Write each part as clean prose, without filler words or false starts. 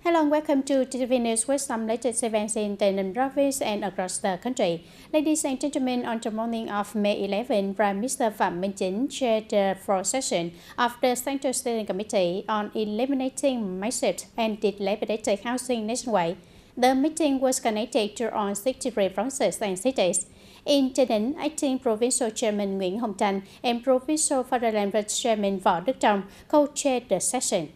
Hello and welcome to TTV News with some latest events in TayNinhTV province and across the country. Ladies and gentlemen, on the morning of May 11, Prime Minister Phạm Minh Chính chaired the fourth session of the Central Steering Committee on eliminating massive and dilapidated housing nationwide. The meeting was connected to all 63 provinces and cities. In TayNinhTV, acting Provincial Chairman Nguyễn Hồng Thành and Provincial Federal Vice Chairman Võ Đức Trong co-chaired the session.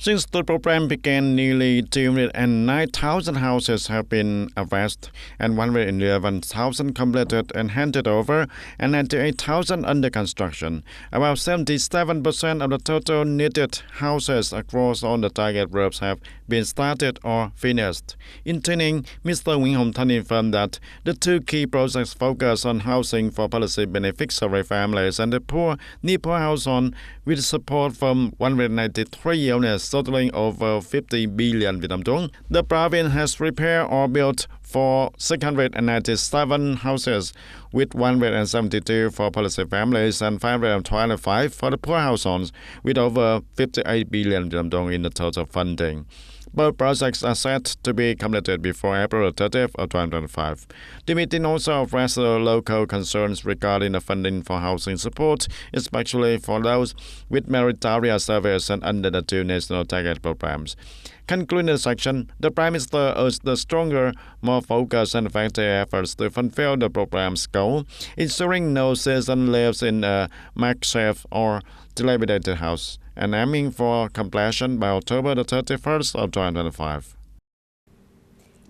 Since the program began, nearly 209,000 houses have been addressed, and 111,000 completed and handed over, and 98,000 under construction. About 77% of the total needed houses across all the target groups have been started or finished. In TayNinhTV, Mr. Nguyễn Hồng Thành informed that the two key projects focus on housing for policy beneficiary families and the poor need poor house on, with support from 193 units totaling over 50 billion Vietnam dong. The province has repaired or built for 697 houses, with 172 for policy families and 525 for the poor households, with over 58 billion Vietnam dong in the total funding. Both projects are set to be completed before April 30th of 2025. The meeting also addressed local concerns regarding the funding for housing support, especially for those with meritorious service and under the two national target programs. Concluding the section, the Prime Minister urged the stronger, more focused and effective efforts to fulfill the program's goal, ensuring no citizen lives in a makeshift or dilapidated house, and aiming for completion by October the 31st of 2025.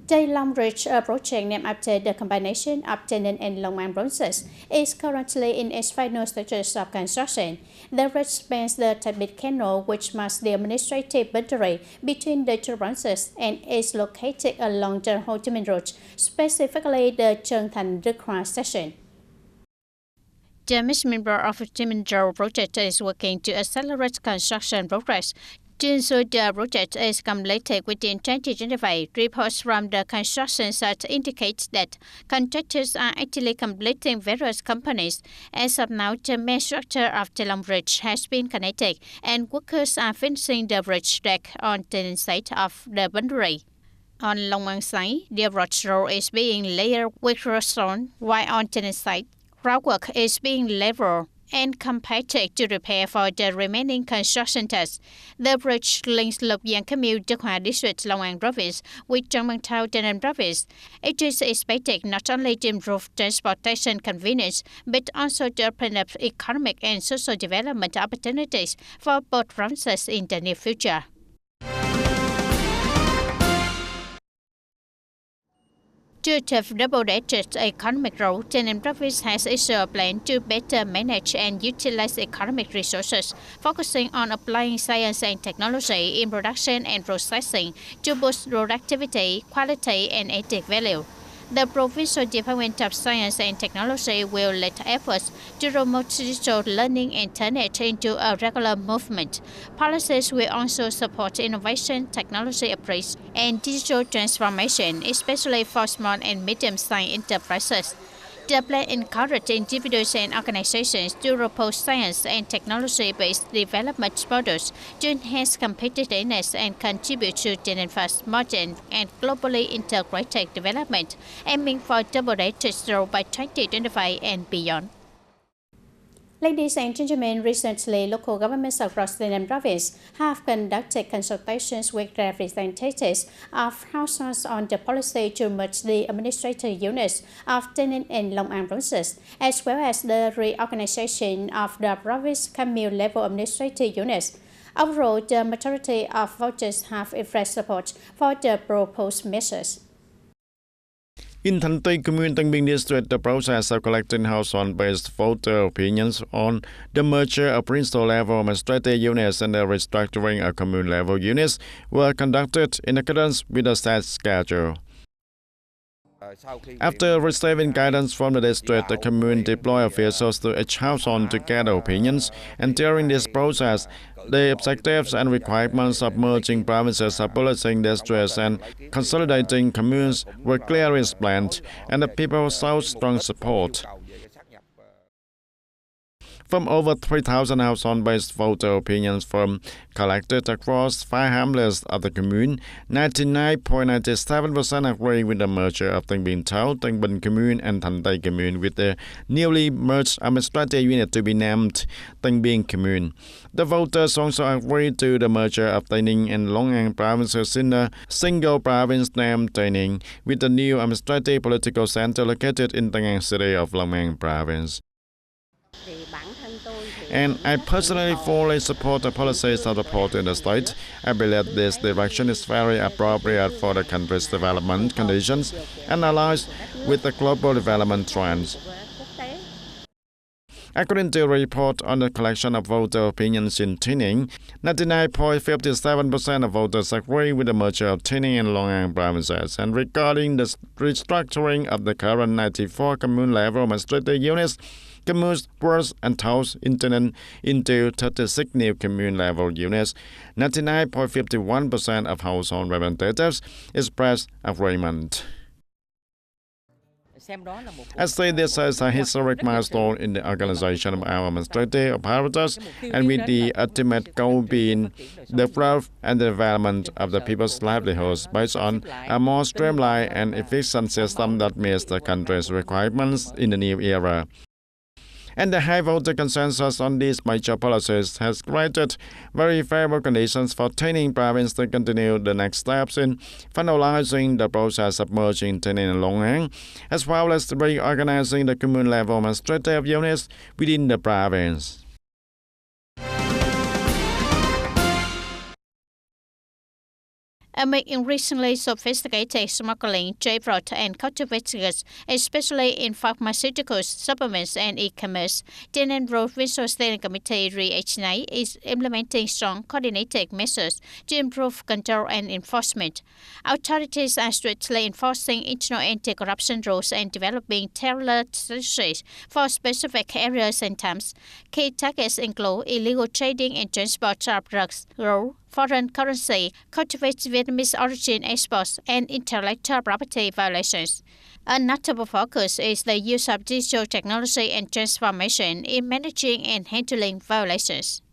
Tay Long Ridge, a project named after the combination of TayNinhTV and Long An provinces, is currently in its final stages of construction. The ridge spans the Tibet Canal, which marks the administrative boundary between the two provinces, and is located along the Ho Chi Minh Road, specifically the Trân Thành Đức Hòa section. The member of the Ho Chi Minh Road project is working to accelerate construction progress. To ensure the project is completed within 2025, reports from the construction site indicate that contractors are actively completing various companies. As of now, the main structure of the Long Bridge has been connected, and workers are finishing the bridge deck on the side of the boundary. On Long An side, the approach road is being layered with stone, while on the side, groundwork is being leveled and compacted to prepare for the remaining construction tasks. The bridge links Lộc Giang Commune, Đức Hòa District, Long An Province with Trong Bang Thao, TayNinhTV Province. It is expected not only to improve transportation convenience, but also to open up economic and social development opportunities for both provinces in the near future. To achieve double-decked economic growth, TayNinhTV Province has issued a plan to better manage and utilize economic resources, focusing on applying science and technology in production and processing to boost productivity, quality, and added value. The Provincial Department of Science and Technology will lead efforts to promote digital learning and turn it into a regular movement. Policies will also support innovation, technology upgrades, and digital transformation, especially for small and medium-sized enterprises. The plan encourages individuals and organizations to propose science and technology-based development models to enhance competitiveness and contribute to TayNinhTV's modern and globally integrated development, aiming for double-digit growth by 2025 and beyond. Ladies and gentlemen, recently local governments across the TayNinhTV province have conducted consultations with representatives of households on the policy to merge the administrative units of TayNinhTV and Long An provinces, as well as the reorganization of the province commune level administrative units. Overall, the majority of voters have expressed support for the proposed measures. In Thanh Tuy Commune, Tân Biên District, the process of collecting household-based voter opinions on the merger of principal-level administrative units and the restructuring of commune-level units were conducted in accordance with the set schedule. After receiving guidance from the district, the commune deployed officials to each household to gather opinions, and during this process, the objectives and requirements of merging provinces, abolishing districts, and consolidating communes were clearly explained, and the people showed strong support. from over 3,000 household-based voter opinions from collected across 5 hamlets of the commune, 99.97% agree with the merger of Tân Biên Thảo, Tân Bình Commune and Thanh Tây Commune with the newly merged administrative unit to be named Tân Biên Commune. The voters also agreed to the merger of Tây Ninh and Long An provinces in a single province named Tây Ninh, with the new administrative political center located in Tân An city of Long An province. And I personally fully support the policies of the port in the state. I believe this direction is very appropriate for the country's development conditions and aligns with the global development trends. According to a report on the collection of voter opinions in TayNinhTV, 99.57% of voters agree with the merger of TayNinhTV and Long An provinces. And regarding the restructuring of the current 94 commune-level administrative units, communes, boroughs and towns into 36 new commune-level units, 99.51% of household representatives expressed agreement. I say this as a historic milestone in the organization of our administrative apparatus, and with the ultimate goal being the growth and the development of the people's livelihoods based on a more streamlined and efficient system that meets the country's requirements in the new era. And the high voter consensus on these major policies has created very favorable conditions for TayNinhTV province to continue the next steps in finalizing the process of merging TayNinhTV and Long An, as well as reorganizing the commune-level administrative units within the province. Amid increasingly sophisticated smuggling, trade fraud and counterfeit goods, especially in pharmaceuticals, supplements and e-commerce, TayNinhTV Visual Steering Committee (RHNI) is implementing strong coordinated measures to improve control and enforcement. Authorities are strictly enforcing internal anti-corruption rules and developing tailored strategies for specific areas and times. Key targets include illegal trading and transport of drugs, gold, foreign currency, counterfeit Vietnamese origin exports, and intellectual property violations. A notable focus is the use of digital technology and transformation in managing and handling violations.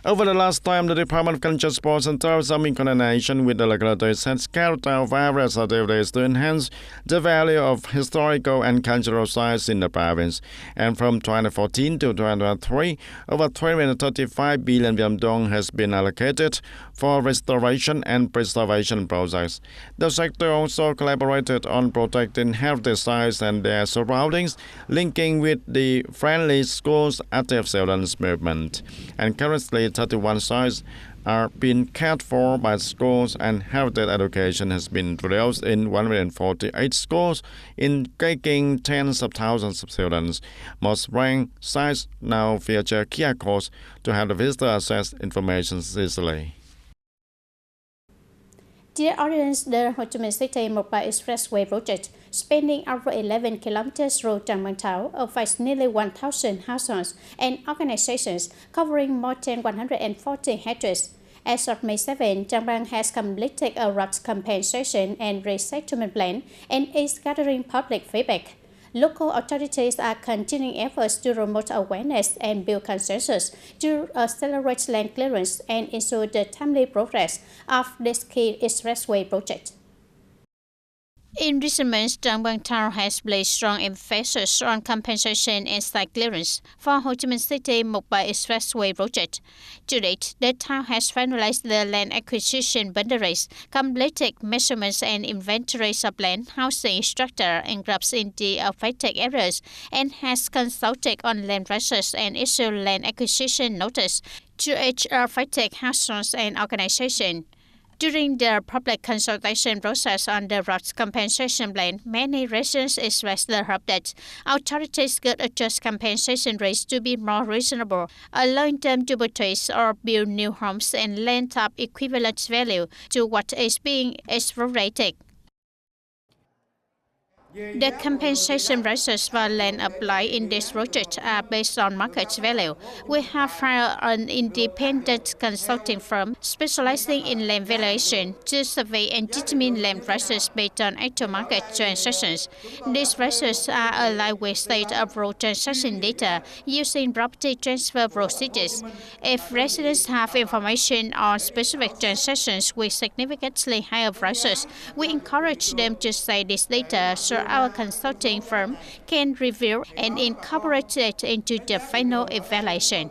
Over the last time, the Department of Culture, Sports and Tourism, in coordination with the localities, has carried out various activities to enhance the value of historical and cultural sites in the province. And from 2014 to 2023, over 335 billion Vietnam dong has been allocated for restoration and preservation projects. The sector also collaborated on protecting heritage sites and their surroundings, linking with the Friendly Schools Active Children's Movement. And currently, 31 sites are being cared for by schools, and heritage education has been introduced in 148 schools, engaging tens of thousands of students. Most ranked sites now feature QR codes to help the visitor access information easily. Dear audience, the Ho Chi Minh City Mobile Expressway project, spanning over 11 kilometers through Trang Bang Thảo, affects nearly 1,000 households and organizations covering more than 140 hectares. As of May 7, Trang Bang has completed a road compensation and resettlement plan and is gathering public feedback. Local authorities are continuing efforts to promote awareness and build consensus to accelerate land clearance and ensure the timely progress of this key expressway project. In recent months, Trang Bang Thảo has placed strong emphasis on compensation and site clearance for Ho Chi Minh City Mobile Expressway project. To date, the town has finalized the land acquisition boundaries, completed measurements and inventories of land, housing structure and groups in the affected areas, and has consulted on land prices and issued land acquisition notice to each affected households and organization. During the public consultation process on the road compensation plan, many residents expressed the hope that authorities could adjust compensation rates to be more reasonable, allowing them to purchase or build new homes and land of equivalent value to what is being expropriated. The compensation ratios for land applied in this project are based on market value. We have hired an independent consulting firm specializing in land valuation to survey and determine land prices based on actual market transactions. These ratios are aligned with state-approved transaction data using property transfer procedures. If residents have information on specific transactions with significantly higher prices, we encourage them to cite this data so our consulting firm can review and incorporate it into the final evaluation.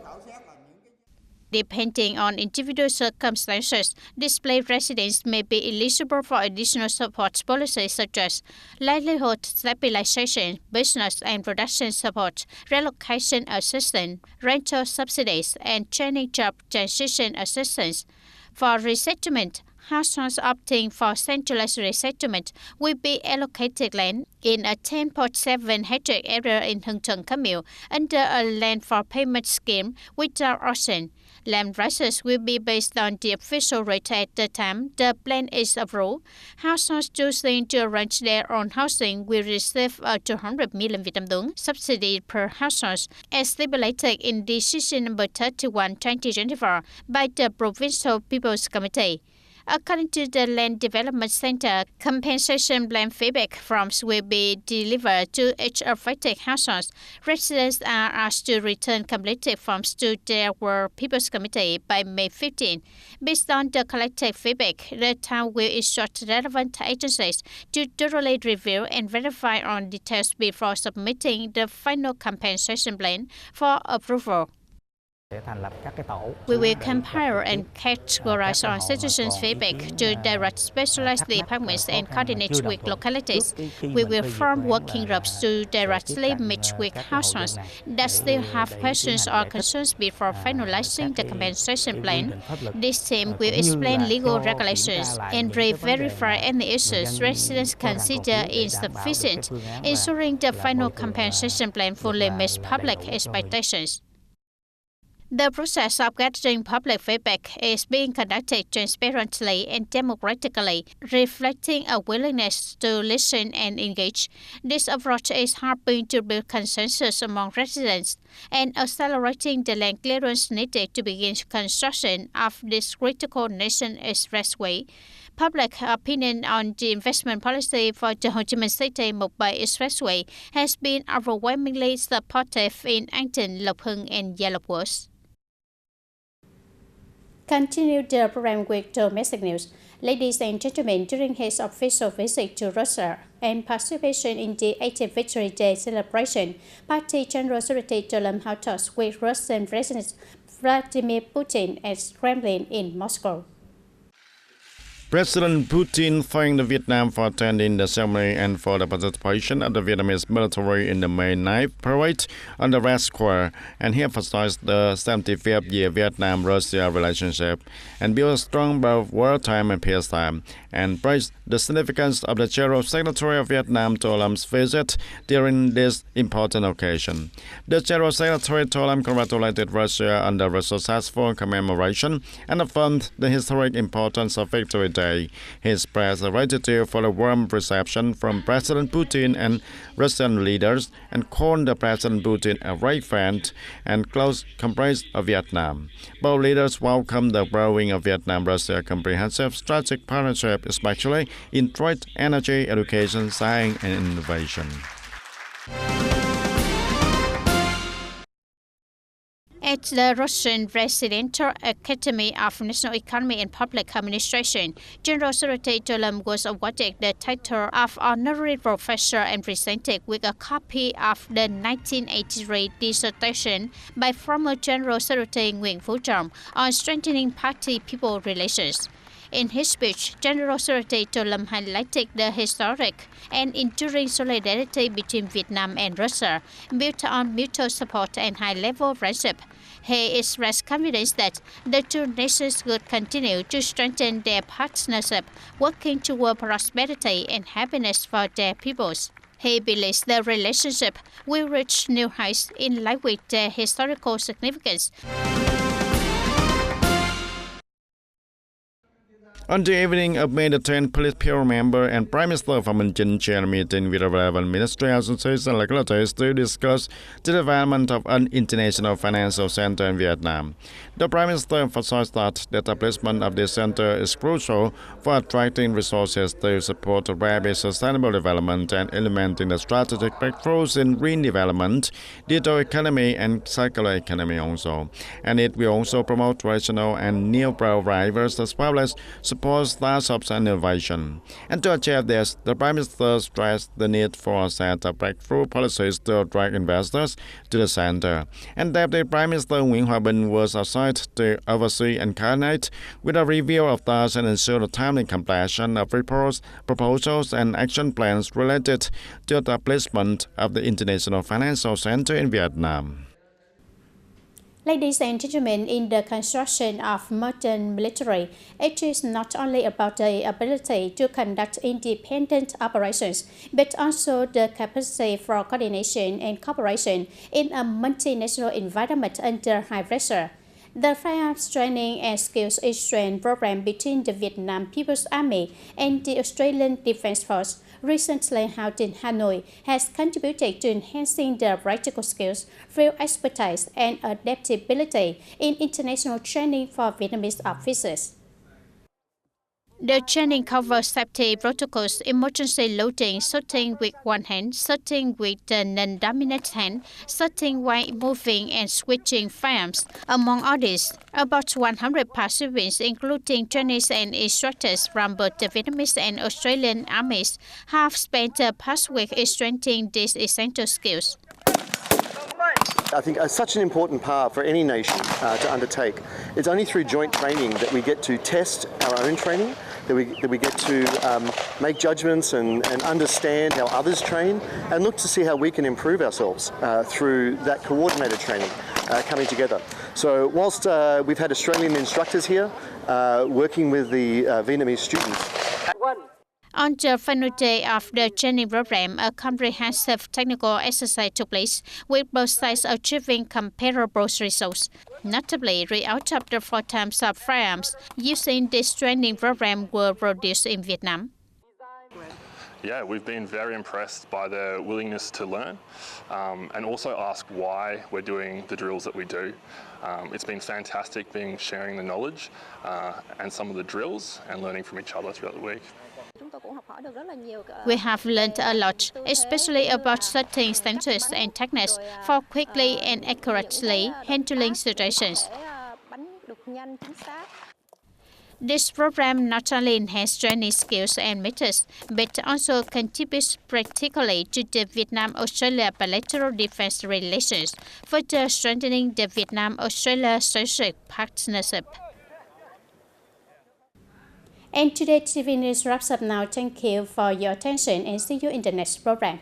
Depending on individual circumstances, displaced residents may be eligible for additional support policies such as livelihood stabilization, business and production support, relocation assistance, rental subsidies, and training job transition assistance. For resettlement, households opting for centralized resettlement will be allocated land in a 10.7 hectare area in Hưng Thuận Camille under a land for payment scheme without auction. Land prices will be based on the official rate at the time the plan is approved. Households choosing to arrange their own housing will receive a 200 million Việt Nam đồng subsidy per household, as stipulated in Decision number 31, 2024 by the Provincial People's Committee. According to the Land Development Center, compensation plan feedback forms will be delivered to each affected household. Residents are asked to return completed forms to their People's Committee by May 15. Based on the collected feedback, the town will instruct relevant agencies to thoroughly review and verify on details before submitting the final compensation plan for approval. We will compare and categorize on citizens' feedback to direct specialized departments and coordinate with localities. We will form working groups to directly meet with households that still have questions or concerns before finalizing the compensation plan. This team will explain legal regulations and verify any issues residents consider insufficient, ensuring the final compensation plan fully meets public expectations. The process of gathering public feedback is being conducted transparently and democratically, reflecting a willingness to listen and engage. This approach is helping to build consensus among residents and accelerating the land clearance needed to begin construction of this critical nation expressway. Public opinion on the investment policy for the Ho Chi Minh City Mộc-Bài Expressway has been overwhelmingly supportive in An Thịnh, Lộc Hưng, and Gia Lộc wards. Continue the program with domestic news. Ladies and gentlemen, during his official visit to Russia and participation in the 18th Victory Day celebration, Party General Secretary Tolam held talks with Russian President Vladimir Putin at Kremlin in Moscow. President Putin thanked Vietnam for attending the ceremony and for the participation of the Vietnamese military in the May 9th parade on the Red Square, and he emphasized the 75th year Vietnam-Russia relationship and built strong both wartime and peacetime, and praised the significance of the General Secretary of Vietnam Tolam's visit during this important occasion. The General Secretary Tolam congratulated Russia on the successful commemoration and affirmed the historic importance of Victory Day. He expressed gratitude for the warm reception from President Putin and Russian leaders and called the President Putin a great friend and close comrade of Vietnam. Both leaders welcomed the growing of Vietnam-Russia comprehensive strategic partnership, especially in trade, energy, education, science, and innovation. At the Russian Presidential Academy of National Economy and Public Administration, General Secretary Tolam was awarded the title of Honorary Professor and presented with a copy of the 1983 dissertation by former General Secretary Nguyễn Phú Trọng on strengthening party-people relations. In his speech, General Secretary Tolam highlighted the historic and enduring solidarity between Vietnam and Russia, built on mutual support and high-level friendship. He expressed confidence that the two nations would continue to strengthen their partnership, working toward prosperity and happiness for their peoples. He believes the relationship will reach new heights in line with their historical significance. On the evening of May the 10th, Politburo member and Prime Minister Phạm Minh Chính chaired a meeting with relevant ministry associations and regulators to discuss the development of an international financial center in Vietnam. The Prime Minister emphasized that the establishment of this center is crucial for attracting resources to support rapid sustainable development and implementing the strategic breakthroughs in green development, digital economy, and circular economy also. And it will also promote traditional and new drivers as well as support startups and innovation. And to achieve this, the Prime Minister stressed the need for a set of breakthrough policies to attract investors to the center. And Deputy Prime Minister Nguyễn Hòa Bình was assigned to oversee and coordinate with a review of tasks and ensure the timely completion of reports, proposals, and action plans related to the establishment of the International Financial Center in Vietnam. Ladies and gentlemen, in the construction of modern military, it is not only about the ability to conduct independent operations, but also the capacity for coordination and cooperation in a multinational environment under high pressure. The Firearms Training and Skills Exchange program between the Vietnam People's Army and the Australian Defence Force, recently held in Hanoi, has contributed to enhancing the practical skills, field expertise, and adaptability in international training for Vietnamese officers. The training covers safety protocols, emergency loading, shooting with one hand, shooting with the non-dominant hand, shooting while moving, and switching firearms. Among others, about 100 participants, including trainees and instructors from both the Vietnamese and Australian armies, have spent the past week strengthening these essential skills. I think such an important part for any nation to undertake. It's only through joint training that we get to test our own training, that we get to make judgments and understand how others train, and look to see how we can improve ourselves through that coordinated training coming together. So whilst we've had Australian instructors here working with the Vietnamese students. On the final day of the training program, a comprehensive technical exercise took place, with both sides achieving comparable results. Notably, 3 out of the 4 types of firearms used in this training program were produced in Vietnam. Yeah, we've been very impressed by their willingness to learn and also ask why we're doing the drills that we do. It's been fantastic sharing the knowledge and some of the drills and learning from each other throughout the week. We have learned a lot, especially about setting sensors and techniques for quickly and accurately handling situations. This program not only enhances training skills and methods, but also contributes practically to the Vietnam-Australia bilateral defense relations, further strengthening the Vietnam-Australia strategic partnership. And today, TV News wraps up now. Thank you for your attention and see you in the next program.